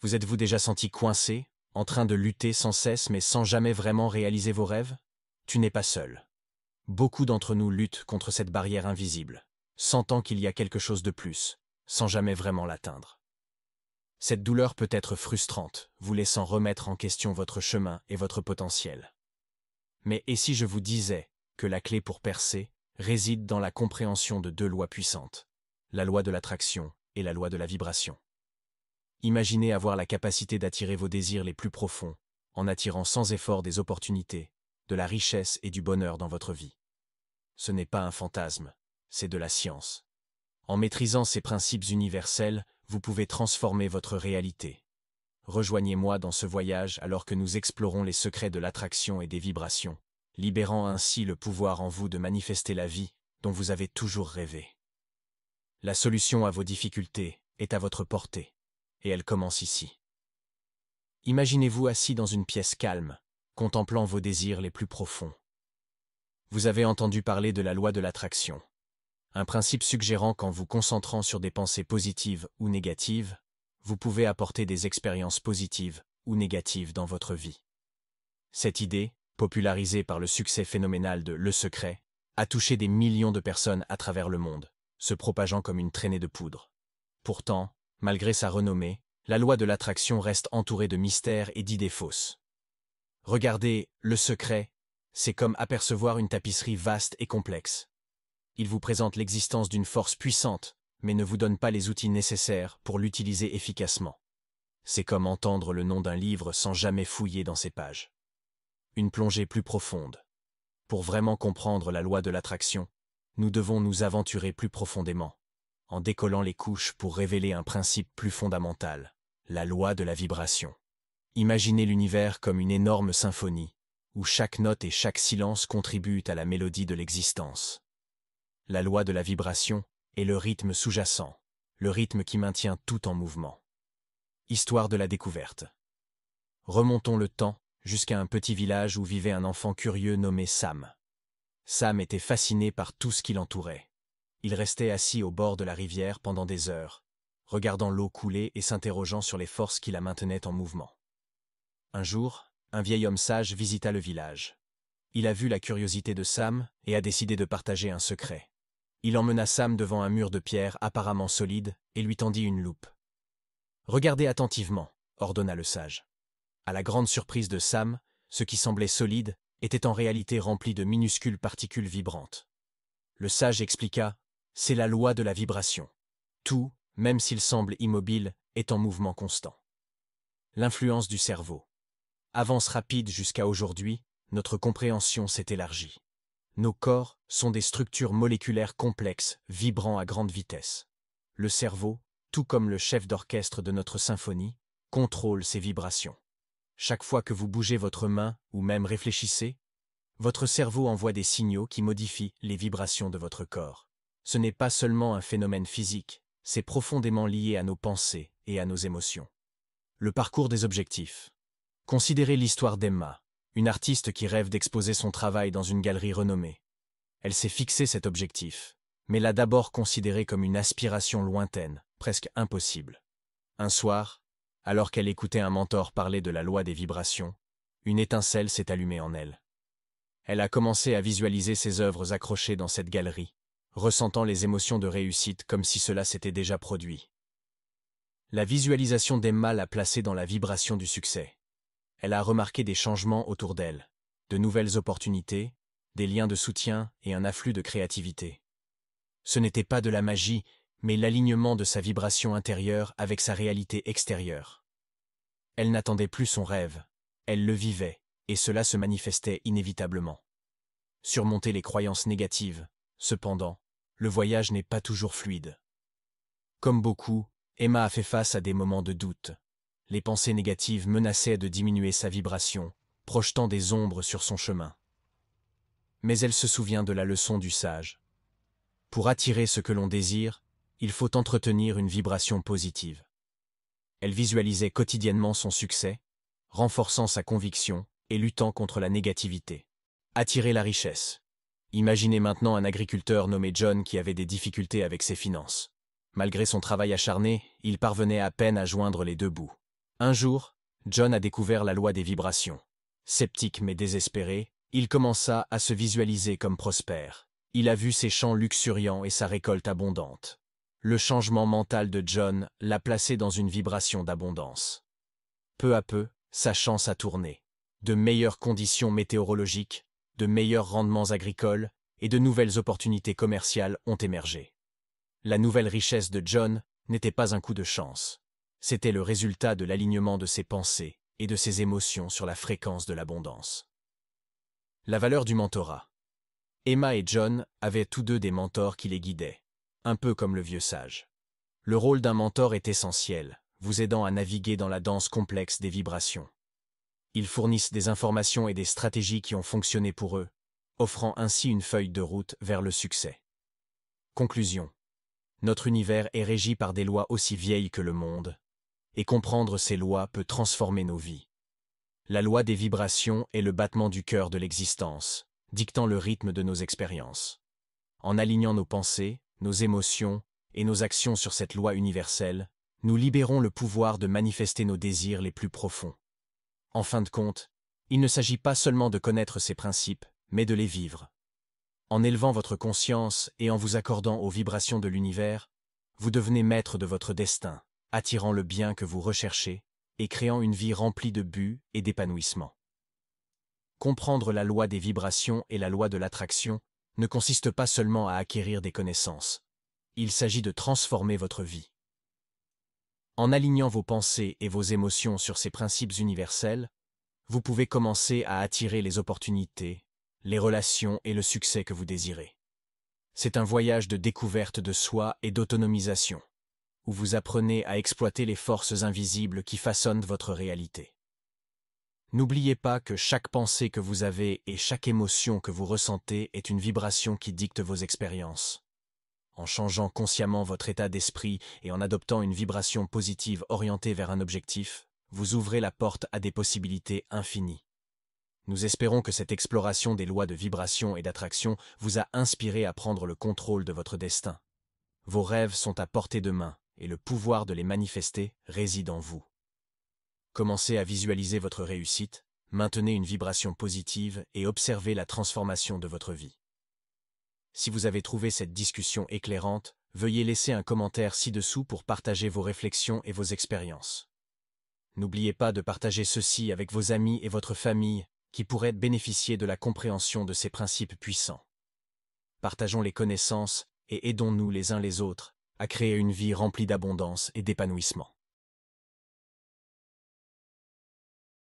Vous êtes-vous déjà senti coincé, en train de lutter sans cesse mais sans jamais vraiment réaliser vos rêves? Tu n'es pas seul. Beaucoup d'entre nous luttent contre cette barrière invisible, sentant qu'il y a quelque chose de plus, sans jamais vraiment l'atteindre. Cette douleur peut être frustrante, vous laissant remettre en question votre chemin et votre potentiel. Mais et si je vous disais que la clé pour percer réside dans la compréhension de deux lois puissantes, la loi de l'attraction et la loi de la vibration? Imaginez avoir la capacité d'attirer vos désirs les plus profonds, en attirant sans effort des opportunités, de la richesse et du bonheur dans votre vie. Ce n'est pas un fantasme, c'est de la science. En maîtrisant ces principes universels, vous pouvez transformer votre réalité. Rejoignez-moi dans ce voyage alors que nous explorons les secrets de l'attraction et des vibrations, libérant ainsi le pouvoir en vous de manifester la vie dont vous avez toujours rêvé. La solution à vos difficultés est à votre portée, et elle commence ici. Imaginez-vous assis dans une pièce calme, contemplant vos désirs les plus profonds. Vous avez entendu parler de la loi de l'attraction, un principe suggérant qu'en vous concentrant sur des pensées positives ou négatives, vous pouvez apporter des expériences positives ou négatives dans votre vie. Cette idée, popularisée par le succès phénoménal de Le Secret, a touché des millions de personnes à travers le monde, se propageant comme une traînée de poudre. Pourtant, malgré sa renommée, la loi de l'attraction reste entourée de mystères et d'idées fausses. Regardez, Le Secret, c'est comme apercevoir une tapisserie vaste et complexe. Il vous présente l'existence d'une force puissante, mais ne vous donne pas les outils nécessaires pour l'utiliser efficacement. C'est comme entendre le nom d'un livre sans jamais fouiller dans ses pages. Une plongée plus profonde. Pour vraiment comprendre la loi de l'attraction, nous devons nous aventurer plus profondément, en décollant les couches pour révéler un principe plus fondamental, la loi de la vibration. Imaginez l'univers comme une énorme symphonie, où chaque note et chaque silence contribuent à la mélodie de l'existence. La loi de la vibration est le rythme sous-jacent, le rythme qui maintient tout en mouvement. Histoire de la découverte. Remontons le temps jusqu'à un petit village où vivait un enfant curieux nommé Sam. Sam était fasciné par tout ce qui l'entourait. Il restait assis au bord de la rivière pendant des heures, regardant l'eau couler et s'interrogeant sur les forces qui la maintenaient en mouvement. Un jour, un vieil homme sage visita le village. Il a vu la curiosité de Sam et a décidé de partager un secret. Il emmena Sam devant un mur de pierre apparemment solide et lui tendit une loupe. « Regardez attentivement », ordonna le sage. À la grande surprise de Sam, ce qui semblait solide était en réalité rempli de minuscules particules vibrantes. Le sage expliqua « C'est la loi de la vibration. Tout, même s'il semble immobile, est en mouvement constant. » L'influence du cerveau. Avance rapide jusqu'à aujourd'hui, notre compréhension s'est élargie. Nos corps sont des structures moléculaires complexes, vibrant à grande vitesse. Le cerveau, tout comme le chef d'orchestre de notre symphonie, contrôle ces vibrations. Chaque fois que vous bougez votre main ou même réfléchissez, votre cerveau envoie des signaux qui modifient les vibrations de votre corps. Ce n'est pas seulement un phénomène physique, c'est profondément lié à nos pensées et à nos émotions. Le parcours des objectifs. Considérez l'histoire d'Emma, une artiste qui rêve d'exposer son travail dans une galerie renommée. Elle s'est fixé cet objectif, mais l'a d'abord considéré comme une aspiration lointaine, presque impossible. Un soir, alors qu'elle écoutait un mentor parler de la loi des vibrations, une étincelle s'est allumée en elle. Elle a commencé à visualiser ses œuvres accrochées dans cette galerie, ressentant les émotions de réussite comme si cela s'était déjà produit. La visualisation d'Emma l'a placée dans la vibration du succès. Elle a remarqué des changements autour d'elle, de nouvelles opportunités, des liens de soutien et un afflux de créativité. Ce n'était pas de la magie, mais l'alignement de sa vibration intérieure avec sa réalité extérieure. Elle n'attendait plus son rêve, elle le vivait, et cela se manifestait inévitablement. Surmonter les croyances négatives, cependant, le voyage n'est pas toujours fluide. Comme beaucoup, Emma a fait face à des moments de doute. Les pensées négatives menaçaient de diminuer sa vibration, projetant des ombres sur son chemin. Mais elle se souvient de la leçon du sage. Pour attirer ce que l'on désire, il faut entretenir une vibration positive. Elle visualisait quotidiennement son succès, renforçant sa conviction et luttant contre la négativité. Attirer la richesse. Imaginez maintenant un agriculteur nommé John qui avait des difficultés avec ses finances. Malgré son travail acharné, il parvenait à peine à joindre les deux bouts. Un jour, John a découvert la loi des vibrations. Sceptique mais désespéré, il commença à se visualiser comme prospère. Il a vu ses champs luxuriants et sa récolte abondante. Le changement mental de John l'a placé dans une vibration d'abondance. Peu à peu, sa chance a tourné. De meilleures conditions météorologiques, de meilleurs rendements agricoles et de nouvelles opportunités commerciales ont émergé. La nouvelle richesse de John n'était pas un coup de chance. C'était le résultat de l'alignement de ses pensées et de ses émotions sur la fréquence de l'abondance. La valeur du mentorat. Emma et John avaient tous deux des mentors qui les guidaient, un peu comme le vieux sage. Le rôle d'un mentor est essentiel, vous aidant à naviguer dans la danse complexe des vibrations. Ils fournissent des informations et des stratégies qui ont fonctionné pour eux, offrant ainsi une feuille de route vers le succès. Conclusion. Notre univers est régi par des lois aussi vieilles que le monde, et comprendre ces lois peut transformer nos vies. La loi des vibrations est le battement du cœur de l'existence, dictant le rythme de nos expériences. En alignant nos pensées, nos émotions et nos actions sur cette loi universelle, nous libérons le pouvoir de manifester nos désirs les plus profonds. En fin de compte, il ne s'agit pas seulement de connaître ces principes, mais de les vivre. En élevant votre conscience et en vous accordant aux vibrations de l'univers, vous devenez maître de votre destin, attirant le bien que vous recherchez et créant une vie remplie de buts et d'épanouissement. Comprendre la loi des vibrations et la loi de l'attraction ne consiste pas seulement à acquérir des connaissances. Il s'agit de transformer votre vie. En alignant vos pensées et vos émotions sur ces principes universels, vous pouvez commencer à attirer les opportunités, les relations et le succès que vous désirez. C'est un voyage de découverte de soi et d'autonomisation, où vous apprenez à exploiter les forces invisibles qui façonnent votre réalité. N'oubliez pas que chaque pensée que vous avez et chaque émotion que vous ressentez est une vibration qui dicte vos expériences. En changeant consciemment votre état d'esprit et en adoptant une vibration positive orientée vers un objectif, vous ouvrez la porte à des possibilités infinies. Nous espérons que cette exploration des lois de vibration et d'attraction vous a inspiré à prendre le contrôle de votre destin. Vos rêves sont à portée de main et le pouvoir de les manifester réside en vous. Commencez à visualiser votre réussite, maintenez une vibration positive et observez la transformation de votre vie. Si vous avez trouvé cette discussion éclairante, veuillez laisser un commentaire ci-dessous pour partager vos réflexions et vos expériences. N'oubliez pas de partager ceci avec vos amis et votre famille qui pourraient bénéficier de la compréhension de ces principes puissants. Partageons les connaissances et aidons-nous les uns les autres à créer une vie remplie d'abondance et d'épanouissement.